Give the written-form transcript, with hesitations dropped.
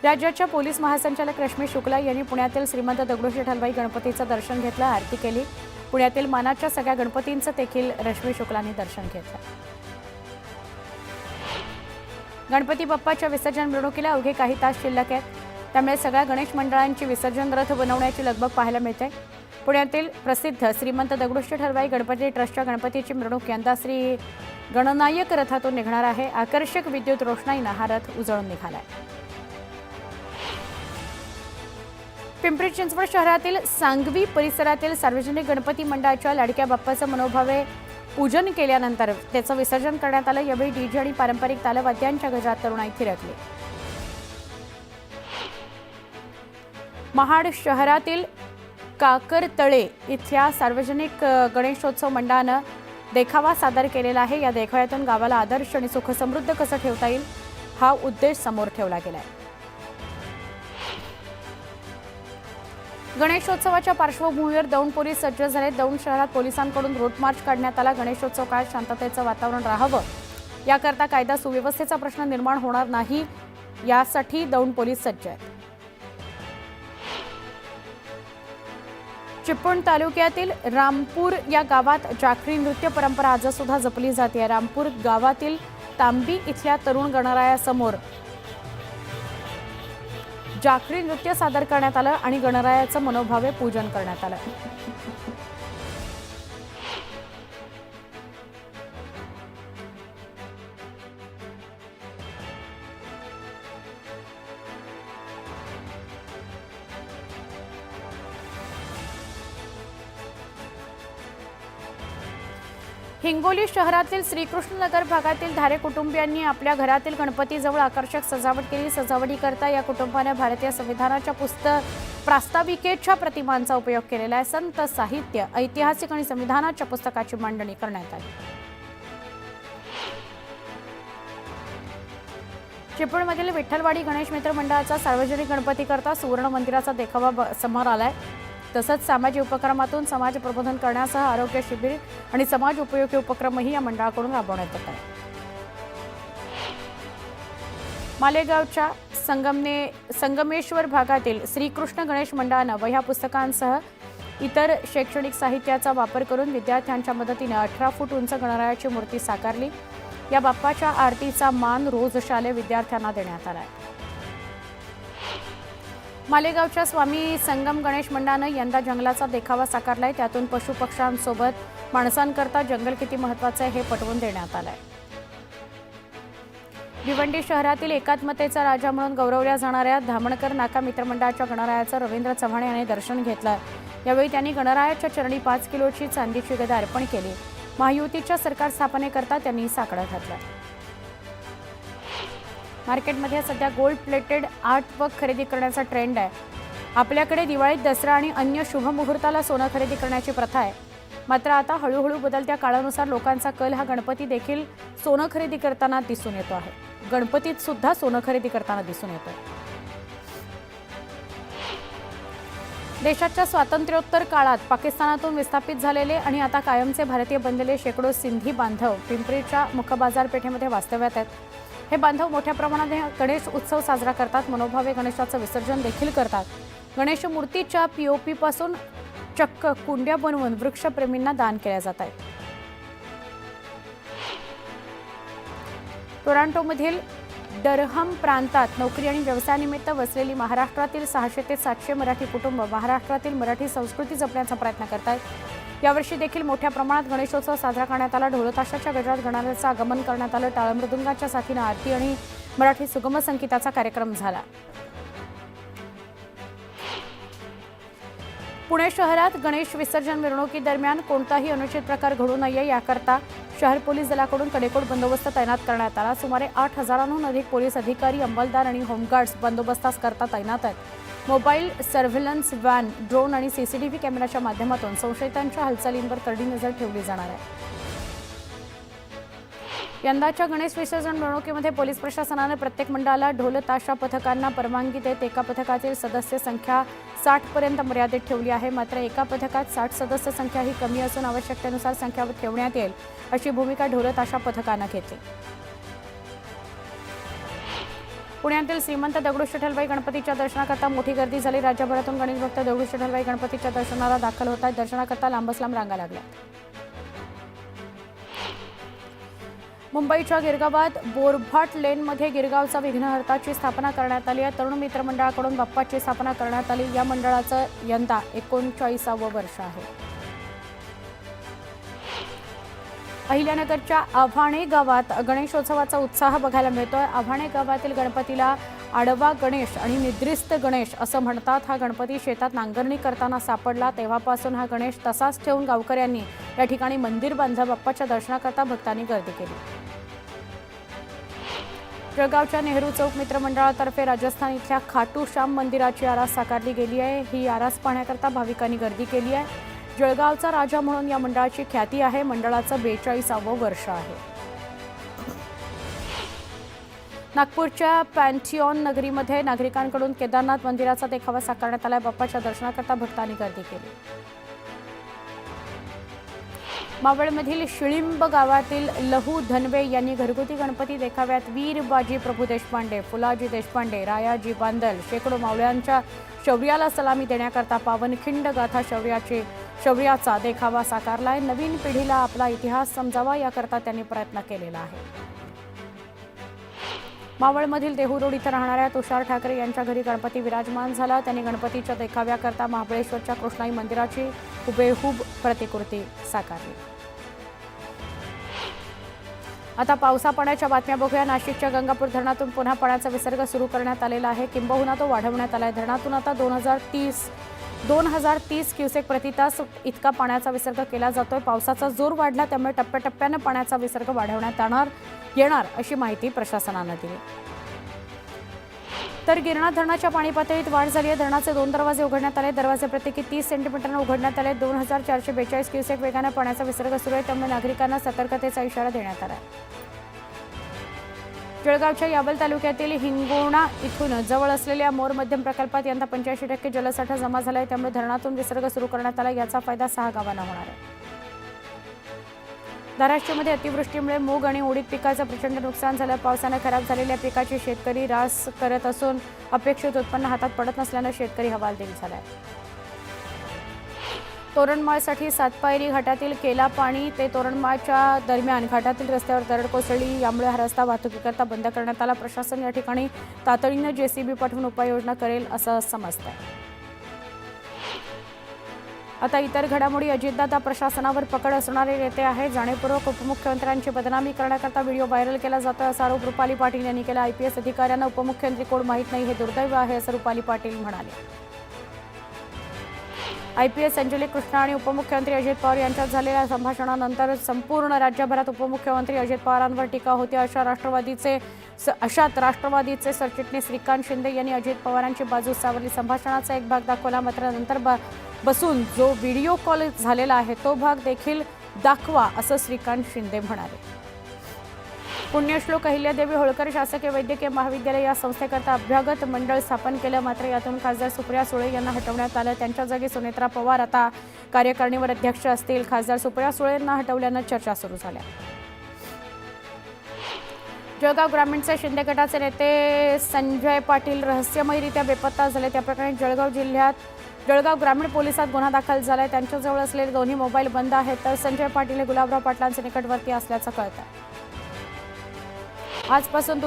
राज्याच्या पोलीस महासंचालक रश्मी शुक्ला यांनी पुण्यातील श्रीमंत दगडूशेठ हलवाई गणपतीचं दर्शन घेतलं, आरती केली। पुण्यातील मानाच्या सगळ्या गणपतींचं देखील रश्मी शुक्लांनी दर्शन घेतलं। गणपती बाप्पाच्या विसर्जन मिरवणुकीला अवघे काही तास शिल्लक आहेत, त्यामुळे सगळ्या गणेश मंडळांची विसर्जन रथ बनवण्याची लगबग पाहायला मिळते। पुण्यातील प्रसिद्ध श्रीमंत दगडूशेठ हलवाई गणपती ट्रस्टच्या गणपतीची मिरवणूक यंदा श्री गणनायक रथातून निघणार आहे। आकर्षक विद्युत रोषणाईनं हा रथ उजळून निघालाय। पिंपरी चिंचवड शहरातील सांगवी परिसरातील सार्वजनिक गणपती मंडळाच्या लाडक्या बाप्पाचं मनोभावे पूजन केल्यानंतर त्याचं विसर्जन करण्यात आलं। यावेळी डीजे आणि पारंपरिक तालवाद्यांच्या गजरात तरुणाई थिरकली। महाड शहरातील काकरतळे इथल्या सार्वजनिक गणेशोत्सव मंडळानं देखावा सादर केलेला आहे। या देखाव्यातून गावाला आदर्श आणि सुखसमृद्ध कसं ठेवता येईल हा उद्देश समोर ठेवला गेलाय। गणेशोत्सवाच्या पार्श्वभूमीवर दौंड पोलीस सज्ज झाले। दौंड शहरात पोलिसांकडून रूट मार्च काढण्यात आला। गणेशोत्सव काळात शांततेचं वातावरण राहावं याकरता कायदा सुव्यवस्थेचा प्रश्न निर्माण होणार नाही यासाठी दौंड पोलीस सज्ज आहेत। चिपळूण तालुक्यातील रामपूर या गावात जाखरी नृत्य परंपरा आज सुद्धा जपली जाते। रामपूर गावातील तांबी इथल्या तरुण गणरायासमोर जाखरी नृत्य सादर करण्यात आलं आणि गणरायाचं मनोभावे पूजन करण्यात आलं। हिंगोली शहरातील श्रीकृष्णनगर भागातील धारे कुटुंबियांनी आपल्या घरातील गणपतीजवळ आकर्षक सजावट केली। सजावटीकरता या कुटुंबाने भारतीय संविधानाच्या प्रास्ताविकेच्या प्रतिमांचा उपयोग केलेला आहे। संत साहित्य, ऐतिहासिक आणि संविधानाच्या पुस्तकाची मांडणी करण्यात आली। चिपळूणमधील विठ्ठलवाडी गणेश मित्र मंडळाचा सार्वजनिक गणपतीकरता सुवर्ण मंदिराचा देखावा समोर आलाय। तसंच सामाजिक उपक्रमातून समाज प्रबोधन करण्यासह आरोग्य शिबिर आणि समाज उपयोगी उपक्रमही या मंडळाकडून राबवण्यात येत आहेत। मालेगावच्या संगमेश्वर भागातील श्रीकृष्ण गणेश मंडळानं वह्या पुस्तकांसह इतर शैक्षणिक साहित्याचा वापर करून विद्यार्थ्यांच्या मदतीने 18 फूट उंच गणरायाची मूर्ती साकारली। या बाप्पाच्या आरतीचा मान रोज शालेय विद्यार्थ्यांना देण्यात आला आहे। मालेगावच्या स्वामी संगम गणेश मंडळानं यंदा जंगलाचा देखावा साकारलाय। त्यातून पशुपक्ष्यांसोबत माणसांकरता जंगल किती महत्त्वाचं आहे हे पटवून देण्यात आलंय। भिवंडी शहरातील एकात्मतेचा राजा म्हणून गौरवल्या जाणाऱ्या धामणकर नाका मित्रमंडळाच्या गणरायाचं रवींद्र चव्हाण यांनी दर्शन घेतलं। यावेळी त्यांनी गणरायाच्या चरणी 5 किलोची चांदीची गदा अर्पण केली। महायुतीच्या सरकार स्थापनेकरता त्यांनी साकडा घातला। मार्केटमध्ये सध्या गोल्ड प्लेटेड आर्टवर्क खरेदी करण्याचा ट्रेंड आहे। आपल्याकडे दिवाळीत, दसरा आणि अन्य शुभ मुहूर्ताला सोनं खरेदी करण्याची प्रथा आहे। मात्र आता हळूहळू बदलत्या काळानुसार लोकांचा कल हा गणपती देखील सोनं खरेदी करताना दिसून येतो आहे। गणपतीत सुद्धा सोनं खरेदी करताना दिसून येतो। देशाच्या स्वातंत्र्योत्तर काळात पाकिस्तानातून विस्थापित झालेले आणि आता कायमचे भारतीय बनलेले शेकडो सिंधी बांधव पिंपरीच्या मुख्य बाजारपेठेमध्ये वास्तव्यात आहेत। हे बांधव मोठ्या प्रमाणात गणेश उत्सव साजरा करतात। मनोभावे गणेशाचं विसर्जन देखील करतात। गणेश मूर्तीच्या पीओपी पासून चक्क कुंड्या बनवून वृक्षप्रेमींना दान केल्या जात आहेत। टोरंटोमधील डरहम प्रांतात नोकरी आणि व्यवसायानिमित्त वसलेली महाराष्ट्रातील 600 ते 700 मराठी कुटुंब महाराष्ट्रातील मराठी संस्कृती जपण्याचा प्रयत्न करतात। यावर्षी देखील मोठ्या प्रमाणात गणेशोत्सव साजरा करण्यात आला। ढोलताशाच्या गजरात गणरायाचं आगमन करण्यात आलं। टाळमृदुंगाच्या साथीनं आरती आणि मराठी सुगम संगीताचा कार्यक्रम झाला। पुणे शहरात गणेश विसर्जन मिरवणुकीदरम्यान कोणताही अनुचित प्रकार घडू नये याकरता शहर पोलीस दलाकडून कडेकोट बंदोबस्त तैनात करण्यात आला। सुमारे 8,000हून अधिक पोलीस अधिकारी, अंमलदार आणि होमगार्ड्स बंदोबस्ताकरता तैनात आहेत। मोबाईल सर्व्हेलन्स व्हॅन, ड्रोन आणि सीसीटीव्ही कॅमेऱ्याच्या माध्यमातून संशयितांच्या हालचालींवर करडी नजर ठेवली जाणार आहे। यंदाच्या गणेश विसर्जन मिरवणुकीमध्ये पोलीस प्रशासनाने प्रत्येक मंडळाला ढोल ताशा पथकांना परवानगी देत एका पथकातील सदस्य संख्या 60 पर्यंत मर्यादित ठेवली आहे। मात्र एका पथकात 60 सदस्य संख्या ही कमी असून आवश्यकतेनुसार संख्या ठेवण्यात येईल अशी भूमिका ढोल ताशा पथकाने घेतली। पुण्यातील श्रीमंत दगडूशेठ हलवाई गणपतीच्या दर्शनाकरता मोठी गर्दी झाली। राज्यभरातून गणेश भक्त दगडूशेठ हलवाई गणपतीच्या दर्शनाला दाखल होत आहेत। दर्शनाकरता लांबच लांब रांगा लागल्या। मुंबईच्या गिरगावात बोरभाट लेनमध्ये गिरगावचा विघ्नहर्ताची स्थापना करण्यात आली आहे। तरुण मित्र मंडळाकडून बाप्पाची स्थापना करण्यात आली। या मंडळाचं यंदा 39वे वर्ष आहे। अहिल्यानगरच्या आव्हाणे गावात गणेशोत्सवाचा उत्साह बघायला मिळतोय। आव्हाणे गावातील गणपतीला आडवा गणेश आणि निद्रिस्त गणेश असं म्हणतात। हा गणपती शेतात नांगरणी करताना सापडला, तेव्हापासून हा गणेश तसाच ठेवून गावकऱ्यांनी या ठिकाणी मंदिर बांधलं। बाप्पाच्या दर्शनाकरता भक्तांनी गर्दी केली। जळगावच्या नेहरू चौक मित्रमंडळातर्फे राजस्थान इथल्या खाटू श्याम मंदिराची आरास साकारली गेली आहे। ही आरास पाहण्याकरता भाविकांनी गर्दी केली आहे। जळगावचा राजा म्हणून या मंडळाची ख्याती आहे। मंडळाचं 42वे वर्ष आहे। नागपूरच्या पॅन्थिऑन नगरीमध्ये नागरिकांकडून केदारनाथ मंदिराचा देखावा साकारण्यात आला। बाप्पाच्या दर्शनाकरता भक्तांनी गर्दी केली। मावळमधील शिळिंब गावातील लहू धनवे यांनी घरगुती गणपती देखाव्यात वीरबाजी प्रभू देशपांडे, फुलाजी देशपांडे, रायाजी बांदल शेकडो मावळ्यांच्या शौर्याला सलामी देण्याकरता पावनखिंड गाथा शौर्याचा देखावा साकारलाय। नवीन पिढीला आपला इतिहास समजावा याकरता त्यांनी प्रयत्न केलेला आहे। मावळमधील देहू रोड इथं राहणाऱ्या तुषार ठाकरे यांच्या घरी गणपती विराजमान झाला। त्यांनी गणपतीच्या देखाव्याकरता महाबळेश्वरच्या कृष्णाई मंदिराची हुबेहूब प्रतिकृती साकारली। आता पावसा पाण्याच्या बातम्या बघूया। नाशिकच्या गंगापूर धरणातून पुन्हा पाण्याचा विसर्ग सुरू करण्यात आलेला आहे, किंबहुना तो वाढवण्यात आला आहे। धरणातून आता 2030 क्युसेक प्रतितास इतका पाण्याचा विसर्ग केला जातोय। पावसाचा जोर वाढला, त्यामुळे टप्प्याटप्प्याने पाण्याचा विसर्ग वाढवण्यात येणार अशी माहिती प्रशासनाने दिली। तर गिरणा धरणाच्या पाणी पातळीत वाढ झाली आहे। धरणाचे 2 दरवाजे उघडण्यात आले। दरवाजे प्रत्येकी 30 सेंटीमीटरने उघडण्यात आले। 2442 क्युसेक वेगाने पाण्याचा विसर्ग सुरू आहे, त्यामुळे नागरिकांना सतर्कतेचा इशारा देण्यात आला आहे। जळगावच्या यावल तालुक्यातील हिंगोणा इथून जवळ असलेल्या मोर मध्यम प्रकल्पात यंदा 85% जलसाठा जमा झाला आहे, त्यामुळे धरणातून विसर्ग सुरू करण्यात आला। याचा फायदा 6 गावांना होणार आहे। धाराशिवमध्ये अतिवृष्टीमुळे मूग आणि उडीद पिकाचं प्रचंड नुकसान झालं। पावसाने खराब झालेल्या पिकाची शेतकरी रास करत असून अपेक्षित उत्पन्न हातात पडत नसल्याने शेतकरी हवालदिल झालाय। तोरणमाळसाठी सातपायरी घाटातील केला पाणी ते तोरणमाळच्या दरम्यान घाटातील रस्त्यावर दरड कोसळली, यामुळे हा रस्ता वाहतुकीकरता बंद करण्यात आला। प्रशासन या ठिकाणी तातडीनं जेसीबी पाठवून उपाययोजना करेल असं समजतंय। आता इतर घडामोडी। अजितदादा प्रशासनावर पकड असणारे नेते आहे। जाणीवपूर्वक उपमुख्यमंत्र्यांची बदनामी करण्याकरता व्हिडिओ व्हायरल केला जातोय असा आरोप रुपाली पाटील यांनी केला। IPS अधिकाऱ्यांना उपमुख्यमंत्री कोण माहीत नाही हे दुर्दैव आहे असं रुपाली पाटील म्हणाले। IPS अंजली कृष्णा आणि उपमुख्यमंत्री अजित पवार यांच्यात झालेल्या संभाषणानंतर संपूर्ण राज्यभरात उपमुख्यमंत्री अजित पवारांवर टीका होती। अशात राष्ट्रवादीचे सरचिटणीस श्रीकांत शिंदे यांनी अजित पवारांची बाजू सावरली। संभाषणाचा एक भाग दाखवला, मात्र नंतर बसून जो व्हिडिओ कॉल झालेला आहे तो भाग देखील दाखवा असं श्रीकांत शिंदे म्हणाले। पुण्यश्लोक अहिल्यादेवी होळकर शासकीय वैद्यकीय महाविद्यालय या संस्थेकरता अभ्यागत मंडळ स्थापन केलं, मात्र यातून खासदार सुप्रिया सुळे यांना हटवण्यात आलं। त्यांच्या जागी सुनेत्रा पवार आता कार्यकारिणीवर अध्यक्ष असतील। खासदार सुप्रिया सुळे यांना हटवल्यानं चर्चा सुरू झाल्या। जळगाव ग्रामीणचे शिंदे गटाचे नेते संजय पाटील रहस्यमयरित्या बेपत्ता झाले। त्याप्रकरणी जळगाव ग्रामीण पोलिसात गुन्हा दाखल झालाय। त्यांच्याजवळ असलेले दोन्ही मोबाईल बंद आहेत, तर संजय पाटील हे गुलाबराव पाटलांचे निकटवर्ती असल्याचं कळतं। आजपासून